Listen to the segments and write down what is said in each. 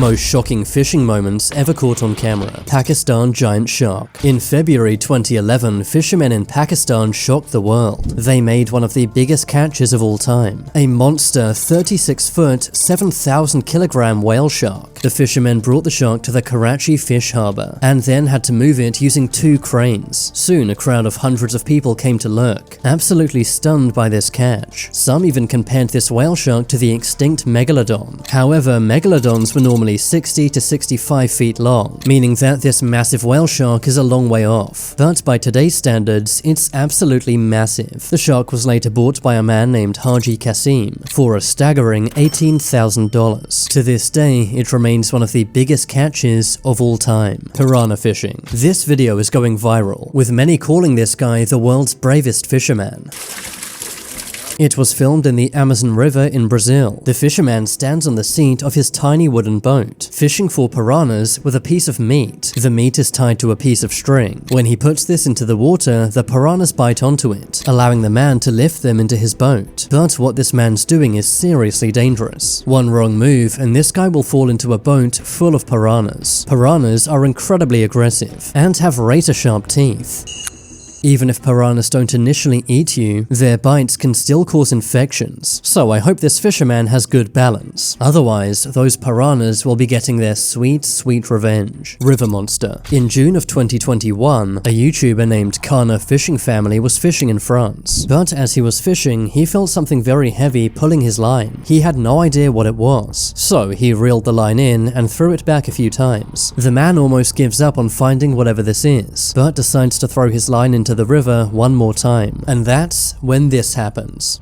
Most shocking fishing moments ever caught on camera. Pakistan giant shark. In February 2011, fishermen in Pakistan shocked the world. They made one of the biggest catches of all time. A monster 36-foot, 7,000-kilogram whale shark. The fishermen brought the shark to the Karachi fish harbour and then had to move it using 2 cranes. Soon a crowd of hundreds of people came to look, absolutely stunned by this catch. Some even compared this whale shark to the extinct megalodon. However, megalodons were normally 60 to 65 feet long, meaning that this massive whale shark is a long way off. But by today's standards, it's absolutely massive. The shark was later bought by a man named Haji Kasim for a staggering $18,000. To this day, it remains one of the biggest catches of all time. Piranha fishing. This video is going viral, with many calling this guy the world's bravest fisherman. It was filmed in the Amazon River in Brazil. The fisherman stands on the seat of his tiny wooden boat, fishing for piranhas with a piece of meat. The meat is tied to a piece of string. When he puts this into the water, the piranhas bite onto it, allowing the man to lift them into his boat. But what this man's doing is seriously dangerous. One wrong move and this guy will fall into a boat full of piranhas. Piranhas are incredibly aggressive and have razor-sharp teeth. Even if piranhas don't initially eat you, their bites can still cause infections, so I hope this fisherman has good balance. Otherwise, those piranhas will be getting their sweet, sweet revenge. River monster. In June of 2021, a YouTuber named Kana Fishing Family was fishing in France. But as he was fishing, he felt something very heavy pulling his line. He had no idea what it was, so he reeled the line in and threw it back a few times. The man almost gives up on finding whatever this is, but decides to throw his line into the river one more time. And that's when this happens.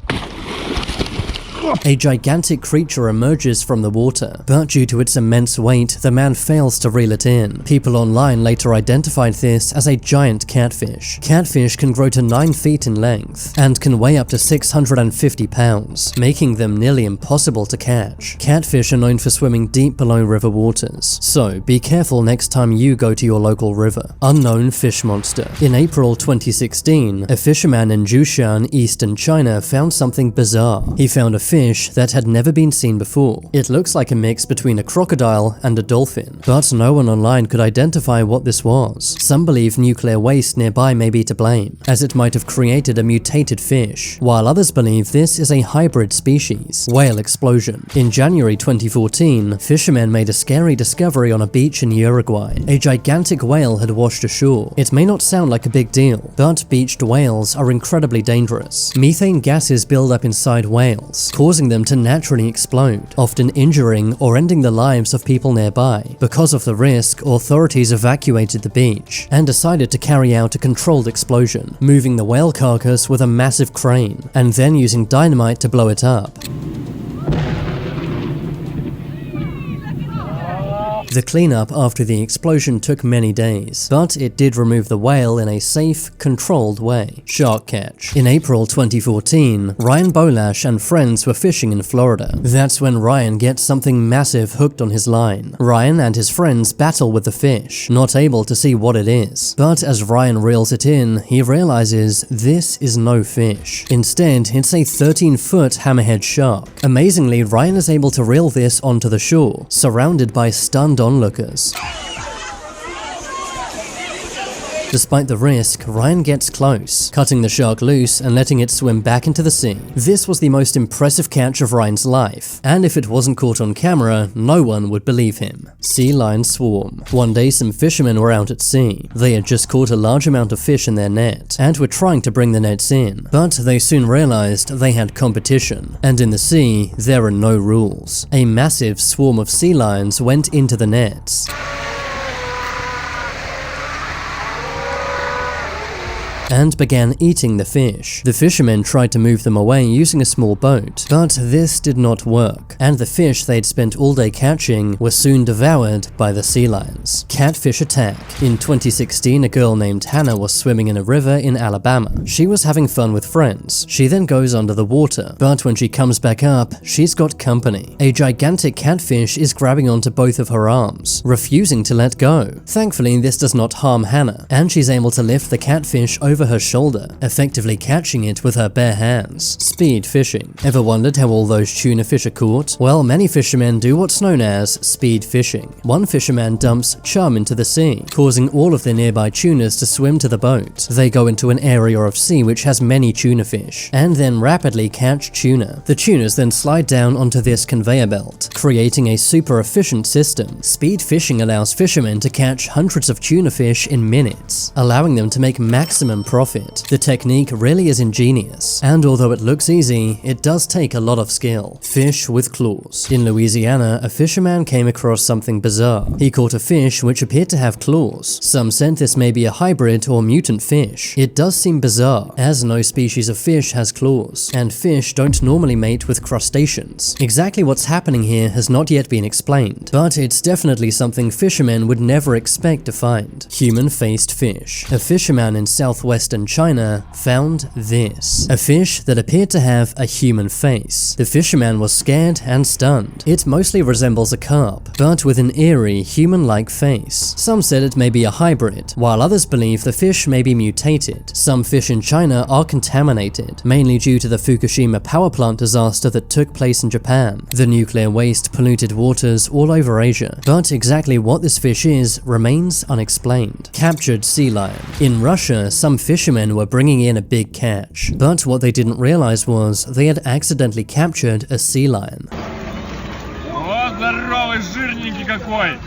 A gigantic creature emerges from the water, but due to its immense weight, the man fails to reel it in. People online later identified this as a giant catfish. Catfish can grow to 9 feet in length and can weigh up to 650 pounds, making them nearly impossible to catch. Catfish are known for swimming deep below river waters, so be careful next time you go to your local river. Unknown fish monster. In April 2016, a fisherman in Zhoushan, eastern China, found something bizarre. He found a fish that had never been seen before. It looks like a mix between a crocodile and a dolphin, but no one online could identify what this was. Some believe nuclear waste nearby may be to blame, as it might have created a mutated fish, while others believe this is a hybrid species. Whale explosion. In January 2014, fishermen made a scary discovery on a beach in Uruguay. A gigantic whale had washed ashore. It may not sound like a big deal, but beached whales are incredibly dangerous. Methane gases build up inside whales, causing them to naturally explode, often injuring or ending the lives of people nearby. Because of the risk, authorities evacuated the beach and decided to carry out a controlled explosion, moving the whale carcass with a massive crane and then using dynamite to blow it up. The cleanup after the explosion took many days, but it did remove the whale in a safe, controlled way. Shark catch. In April 2014, Ryan Bolash and friends were fishing in Florida. That's when Ryan gets something massive hooked on his line. Ryan and his friends battle with the fish, not able to see what it is. But as Ryan reels it in, he realizes this is no fish. Instead, it's a 13-foot hammerhead shark. Amazingly, Ryan is able to reel this onto the shore, surrounded by stunned onlookers. Despite the risk, Ryan gets close, cutting the shark loose and letting it swim back into the sea. This was the most impressive catch of Ryan's life, and if it wasn't caught on camera, no one would believe him. Sea lion swarm. One day some fishermen were out at sea. They had just caught a large amount of fish in their net, and were trying to bring the nets in, but they soon realized they had competition, and in the sea, there are no rules. A massive swarm of sea lions went into the nets. And began eating the fish. The fishermen tried to move them away using a small boat, but this did not work, and the fish they'd spent all day catching were soon devoured by the sea lions. Catfish attack. In 2016, a girl named Hannah was swimming in a river in Alabama. She was having fun with friends. She then goes under the water, but when she comes back up, she's got company. A gigantic catfish is grabbing onto both of her arms, refusing to let go. Thankfully, this does not harm Hannah, and she's able to lift the catfish over over her shoulder, effectively catching it with her bare hands. Speed fishing. Ever wondered how all those tuna fish are caught? Well, many fishermen do what's known as speed fishing. One fisherman dumps chum into the sea, causing all of the nearby tunas to swim to the boat. They go into an area of sea which has many tuna fish, and then rapidly catch tuna. The tunas then slide down onto this conveyor belt, creating a super efficient system. Speed fishing allows fishermen to catch hundreds of tuna fish in minutes, allowing them to make maximum profit. The technique really is ingenious, and although it looks easy, it does take a lot of skill. Fish with claws. In Louisiana, a fisherman came across something bizarre. He caught a fish which appeared to have claws. Some said this may be a hybrid or mutant fish. It does seem bizarre, as no species of fish has claws, and fish don't normally mate with crustaceans. Exactly what's happening here has not yet been explained, but it's definitely something fishermen would never expect to find. Human-faced fish. A fisherman in southwestern China found this. A fish that appeared to have a human face. The fisherman was scared and stunned. It mostly resembles a carp, but with an eerie, human-like face. Some said it may be a hybrid, while others believe the fish may be mutated. Some fish in China are contaminated, mainly due to the Fukushima power plant disaster that took place in Japan. The nuclear waste polluted waters all over Asia, but exactly what this fish is remains unexplained. Captured sea lion. In Russia, some fishermen were bringing in a big catch, but what they didn't realize was they had accidentally captured a sea lion. О, здоровый, жирненький какой!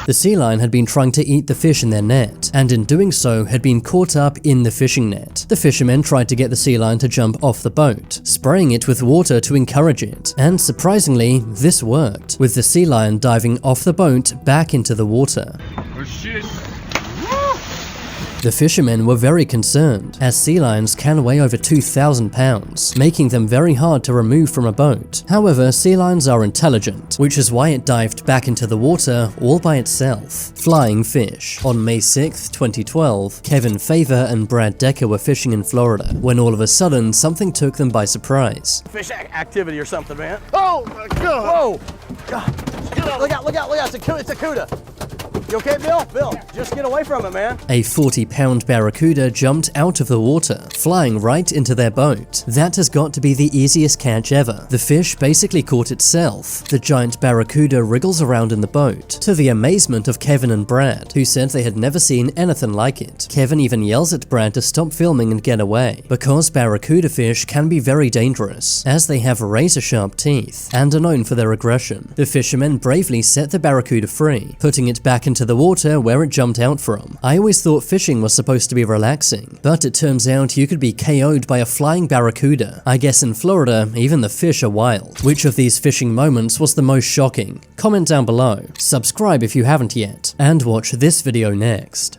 The sea lion had been trying to eat the fish in their net, and in doing so had been caught up in the fishing net. The fishermen tried to get the sea lion to jump off the boat, spraying it with water to encourage it, and surprisingly, this worked, with the sea lion diving off the boat back into the water. The fishermen were very concerned, as sea lions can weigh over 2,000 pounds, making them very hard to remove from a boat. However, sea lions are intelligent, which is why it dived back into the water all by itself. Flying fish. On May 6, 2012, Kevin Favor and Brad Decker were fishing in Florida, when all of a sudden something took them by surprise. Fish activity or something, man. Oh my God! Whoa! God. Look out, look out, look out, it's a cuda. You okay, Bill? Bill, just get away from it, man. A 40-pound barracuda jumped out of the water, flying right into their boat. That has got to be the easiest catch ever. The fish basically caught itself. The giant barracuda wriggles around in the boat, to the amazement of Kevin and Brad, who said they had never seen anything like it. Kevin even yells at Brad to stop filming and get away, because barracuda fish can be very dangerous, as they have razor-sharp teeth, and are known for their aggression. The fishermen bravely set the barracuda free, putting it back into the water where it jumped out from. I always thought fishing was supposed to be relaxing, but it turns out you could be KO'd by a flying barracuda. I guess in Florida, even the fish are wild. Which of these fishing moments was the most shocking? Comment down below. Subscribe if you haven't yet, and watch this video next.